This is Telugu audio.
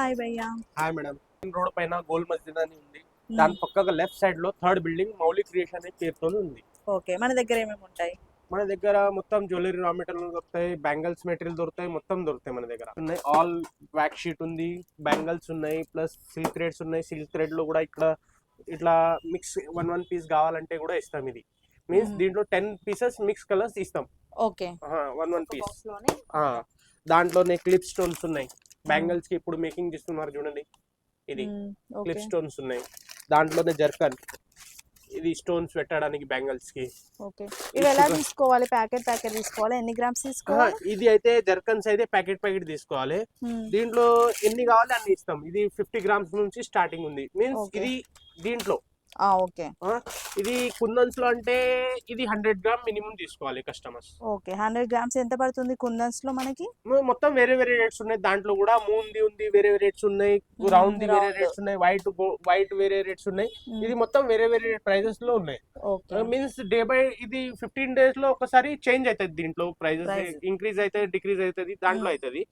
హాయ్ భయ్యా. Hi madam. రోడ్ పైన గోల్ మస్జిద్ అని ఉంది. హ్మ్. దాని పక్కగా లెఫ్ట్ సైడ్ లో థర్డ్ బిల్డింగ్ మౌలిక్ క్రియేషన్ అనే పేరుతో ఉంది. ఓకే. మన దగ్గర ఏమేమి ఉంటాయి? మన దగ్గర మొత్తం జ్యువెలరీ రా మెటీరియల్ దొరుకుతాయి, బ్యాంగిల్స్ మెటీరియల్ దొరుకుతాయి, మొత్తం దొరుకుతాయి మన దగ్గర. ఉన్నాయి ఆల్ వ్యాక్ షీట్ ఉంది, బ్యాంగిల్స్ ఉన్నాయి, ప్లస్ సిల్క్ థ్రెడ్స్ ఉన్నాయి. సిల్క్ థ్రెడ్ లో కూడా ఇక్కడ ఇట్లా మిక్స్ వన్ పీస్ కావాలంటే కూడా ఇస్తాం. ఇది మీన్స్ దీంట్లో 10 పీసెస్ మిక్స్ కలర్స్ ఇస్తాం. ఓకే. One piece. దాంట్లోనే క్లిప్ స్టోన్స్ ఉన్నాయి. బ్యాంగిల్స్ కి ఇప్పుడు మేకింగ్ చేస్తున్నారు చూడండి, ఇది క్లిప్ స్టోన్స్ ఉన్నాయి. దాంట్లోనే జర్కన్, ఇది స్టోన్స్ పెట్టడానికి బ్యాంగిల్స్ కి. ఓకే. ఇవి ఎలా తీసుకోవాలి? ప్యాకెట్ తీసుకోవాలి? ఎన్ని గ్రామ్స్ తీసుకోవాలి? ఇది అయితే జర్కన్స్ అయితే ప్యాకెట్ తీసుకోవాలి. దీంట్లో ఎన్ని కావాలి అన్ని ఇస్తాం. ఇది 50 గ్రామ్స్ నుంచి స్టార్టింగ్ ఉంది. మీన్స్ ఇది దీంట్లో ఓకే. ఇది కుందన్స్ లో అంటే ఇది 100 గ్రామ్ మినిమం తీసుకోవాలి కస్టమర్స్. ఓకే. 100 గ్రామ్స్ ఎంత పడుతుంది కుందన్స్ లో మనకి? మొత్తం వేరే వేరే రేట్స్ ఉన్నాయి. దాంట్లో కూడా మూన్ ది ఉంది, వేరే రేట్స్ ఉన్నాయి. రౌండ్ ది వేరే రేట్స్ ఉన్నాయి. వైట్ వేరే రేట్స్ ఉన్నాయి. ఇది మొత్తం వేరే వేరే ప్రైజెస్ లో ఉన్నాయి. మీన్స్ డే బై ఇది 15 డేస్ లో ఒకసారి చేంజ్ అవుతుంది. దీంట్లో ప్రైజెస్ ఇంక్రీజ్ అవుతుంది, డిక్రీజ్ అవుతుంది, దాంట్లో అవుతుంది.